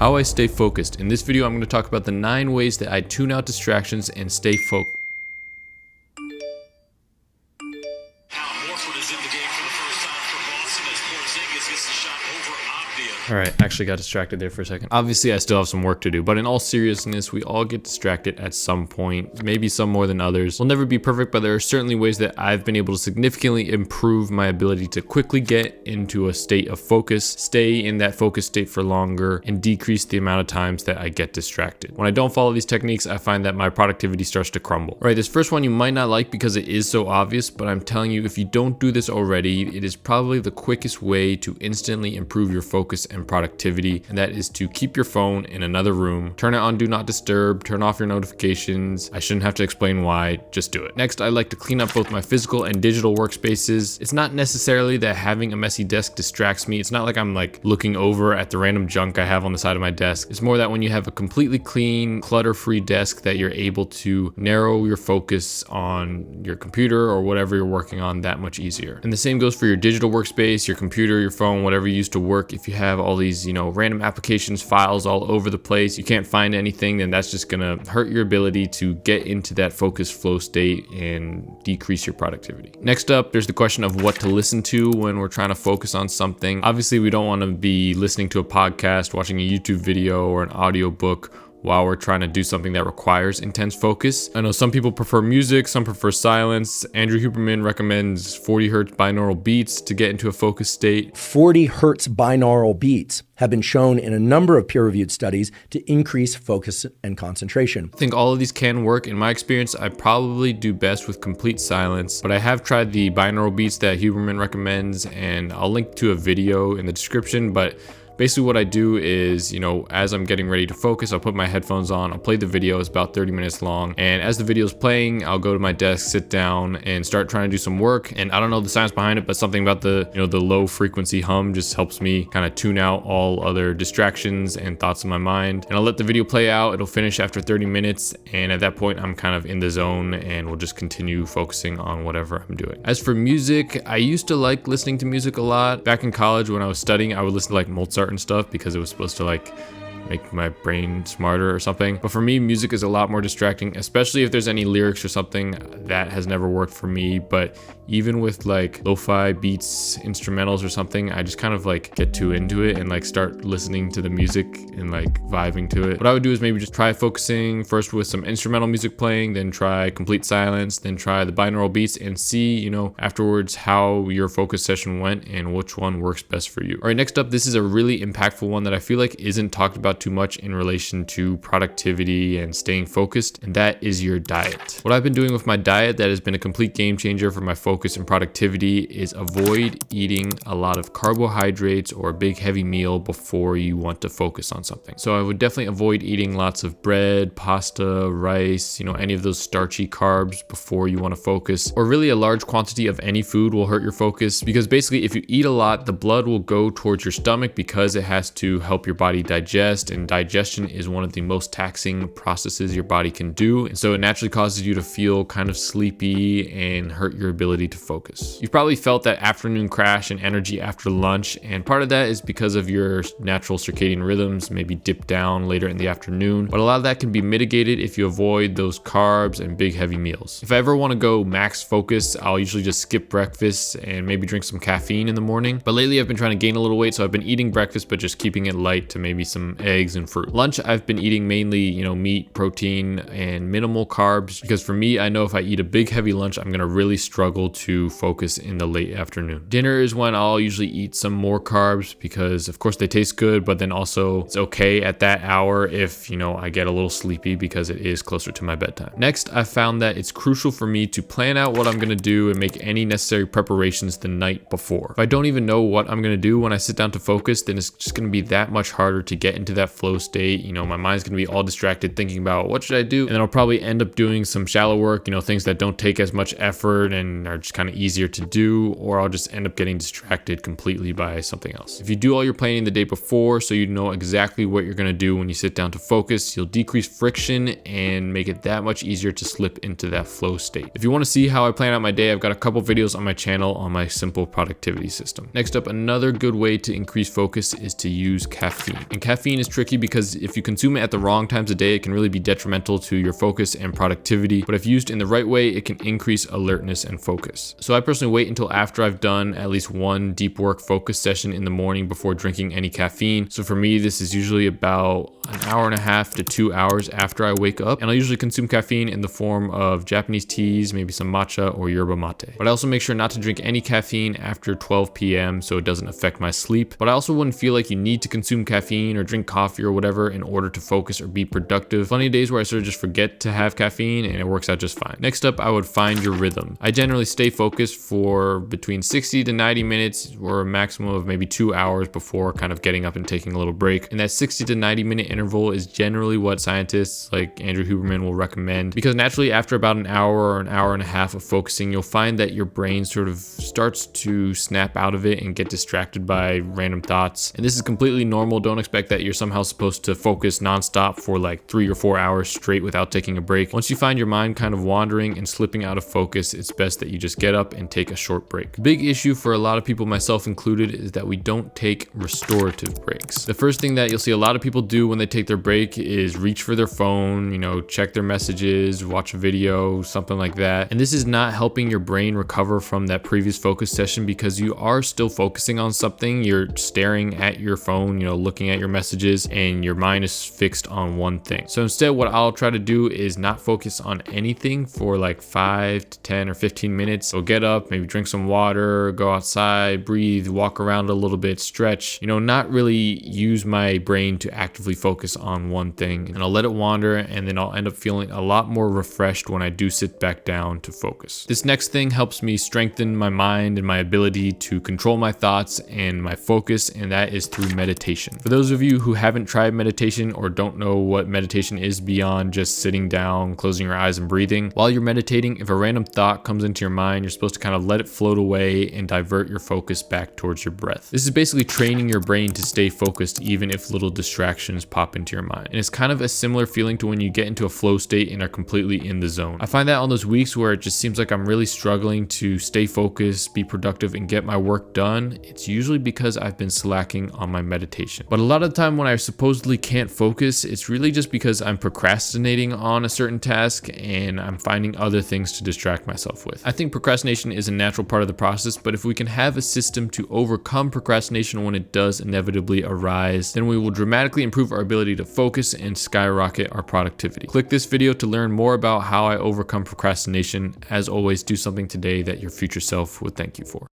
How I stay focused. In this video, I'm going to talk about the 9 ways that I tune out distractions and stay focused. Alright, actually got distracted there for a second. Obviously, I still have some work to do, but in all seriousness, we all get distracted at some point, maybe some more than others. We'll never be perfect, but there are certainly ways that I've been able to significantly improve my ability to quickly get into a state of focus, stay in that focus state for longer, and decrease the amount of times that I get distracted. When I don't follow these techniques, I find that my productivity starts to crumble. Alright, this first one you might not like because it is so obvious, but I'm telling you, if you don't do this already, it is probably the quickest way to instantly improve your focus and productivity, and that is to keep your phone in another room, turn it on do not disturb, turn off your notifications. I shouldn't have to explain why, just do it. Next, I like to clean up both my physical and digital workspaces. It's not necessarily that having a messy desk distracts me. It's not like I'm like looking over at the random junk I have on the side of my desk. It's more that when you have a completely clean, clutter-free desk, that you're able to narrow your focus on your computer or whatever you're working on that much easier. And the same goes for your digital workspace, your computer, your phone, whatever you use to work. If you have all these, random applications, files all over the place, you can't find anything, then that's just gonna hurt your ability to get into that focus flow state and decrease your productivity. Next up, there's the question of what to listen to when we're trying to focus on something. Obviously, we don't want to be listening to a podcast, watching a YouTube video, or an audio book while we're trying to do something that requires intense focus. I know some people prefer music, some prefer silence. Andrew Huberman recommends 40 hertz binaural beats to get into a focus state. 40 hertz binaural beats have been shown in a number of peer-reviewed studies to increase focus and concentration. I think all of these can work. In my experience, I probably do best with complete silence, but I have tried the binaural beats that Huberman recommends, and I'll link to a video in the description. But basically what I do is, as I'm getting ready to focus, I'll put my headphones on, I'll play the video. It's about 30 minutes long. And as the video is playing, I'll go to my desk, sit down, and start trying to do some work. And I don't know the science behind it, but something about the low frequency hum just helps me kind of tune out all other distractions and thoughts in my mind. And I'll let the video play out. It'll finish after 30 minutes. And at that point, I'm kind of in the zone and will just continue focusing on whatever I'm doing. As for music, I used to like listening to music a lot. Back in college when I was studying, I would listen to like Mozart and stuff because it was supposed to like make my brain smarter or something. But for me, music is a lot more distracting, especially if there's any lyrics or something. That has never worked for me. But even with like lo-fi beats, instrumentals or something, I just kind of like get too into it and like start listening to the music and like vibing to it. What I would do is maybe just try focusing first with some instrumental music playing, then try complete silence, then try the binaural beats, and see, afterwards how your focus session went and which one works best for you. All right, next up, this is a really impactful one that I feel like isn't talked about too much in relation to productivity and staying focused, and that is your diet. What I've been doing with my diet that has been a complete game changer for my focus and productivity is avoid eating a lot of carbohydrates or a big heavy meal before you want to focus on something. So I would definitely avoid eating lots of bread, pasta, rice, any of those starchy carbs before you want to focus, or really a large quantity of any food will hurt your focus, because basically if you eat a lot, the blood will go towards your stomach because it has to help your body digest, and digestion is one of the most taxing processes your body can do. And so it naturally causes you to feel kind of sleepy and hurt your ability to focus. You've probably felt that afternoon crash and energy after lunch, and part of that is because of your natural circadian rhythms maybe dip down later in the afternoon. But a lot of that can be mitigated if you avoid those carbs and big heavy meals. If I ever want to go max focus, I'll usually just skip breakfast and maybe drink some caffeine in the morning. But lately I've been trying to gain a little weight, so I've been eating breakfast but just keeping it light to maybe some eggs and fruit. Lunch, I've been eating mainly, meat, protein, and minimal carbs, because for me, I know if I eat a big heavy lunch, I'm gonna really struggle to focus in the late afternoon. Dinner is when I'll usually eat some more carbs because of course they taste good, but then also it's okay at that hour if, I get a little sleepy because it is closer to my bedtime. Next, I found that it's crucial for me to plan out what I'm gonna do and make any necessary preparations the night before. If I don't even know what I'm gonna do when I sit down to focus, then it's just gonna be that much harder to get into that flow state. My mind's gonna be all distracted thinking about what should I do, and then I'll probably end up doing some shallow work, things that don't take as much effort and are just kind of easier to do, or I'll just end up getting distracted completely by something else. If you do all your planning the day before, so you know exactly what you're gonna do when you sit down to focus, you'll decrease friction and make it that much easier to slip into that flow state. If you want to see how I plan out my day, I've got a couple videos on my channel on my simple productivity system. Next up, another good way to increase focus is to use caffeine. And caffeine is tricky because if you consume it at the wrong times of day, it can really be detrimental to your focus and productivity. But if used in the right way, it can increase alertness and focus. So I personally wait until after I've done at least one deep work focus session in the morning before drinking any caffeine. So for me, this is usually about an hour and a half to 2 hours after I wake up. And I usually consume caffeine in the form of Japanese teas, maybe some matcha or yerba mate. But I also make sure not to drink any caffeine after 12 p.m. so it doesn't affect my sleep. But I also wouldn't feel like you need to consume caffeine or drink coffee or whatever in order to focus or be productive. Plenty of days where I sort of just forget to have caffeine and it works out just fine. Next up, I would find your rhythm. I generally stay focused for between 60 to 90 minutes or a maximum of maybe 2 hours before kind of getting up and taking a little break. And that 60 to 90 minute interval is generally what scientists like Andrew Huberman will recommend, because naturally after about an hour or an hour and a half of focusing, you'll find that your brain sort of starts to snap out of it and get distracted by random thoughts. And this is completely normal. Don't expect that you're somehow supposed to focus nonstop for like 3 or 4 hours straight without taking a break. Once you find your mind kind of wandering and slipping out of focus, it's best that you just get up and take a short break. The big issue for a lot of people, myself included, is that we don't take restorative breaks. The first thing that you'll see a lot of people do when they take their break is reach for their phone, check their messages, watch a video, something like that. And this is not helping your brain recover from that previous focus session because you are still focusing on something. You're staring at your phone, looking at your messages, and your mind is fixed on one thing. So instead, what I'll try to do is not focus on anything for like 5 to 10 or 15 minutes. So get up, maybe drink some water, go outside, breathe, walk around a little bit, stretch, not really use my brain to actively focus on one thing. And I'll let it wander, and then I'll end up feeling a lot more refreshed when I do sit back down to focus. This next thing helps me strengthen my mind and my ability to control my thoughts and my focus, and that is through meditation. For those of you who haven't tried meditation or don't know what meditation is beyond just sitting down, closing your eyes and breathing, while you're meditating, if a random thought comes into your mind, you're supposed to kind of let it float away and divert your focus back towards your breath. This is basically training your brain to stay focused even if little distractions pop into your mind. And it's kind of a similar feeling to when you get into a flow state and are completely in the zone. I find that on those weeks where it just seems like I'm really struggling to stay focused, be productive, and get my work done, it's usually because I've been slacking on my meditation. But a lot of the time when I supposedly can't focus, it's really just because I'm procrastinating on a certain task and I'm finding other things to distract myself with. I think procrastination is a natural part of the process, but if we can have a system to overcome procrastination when it does inevitably arise, then we will dramatically improve our ability to focus and skyrocket our productivity. Click this video to learn more about how I overcome procrastination. As always, do something today that your future self would thank you for.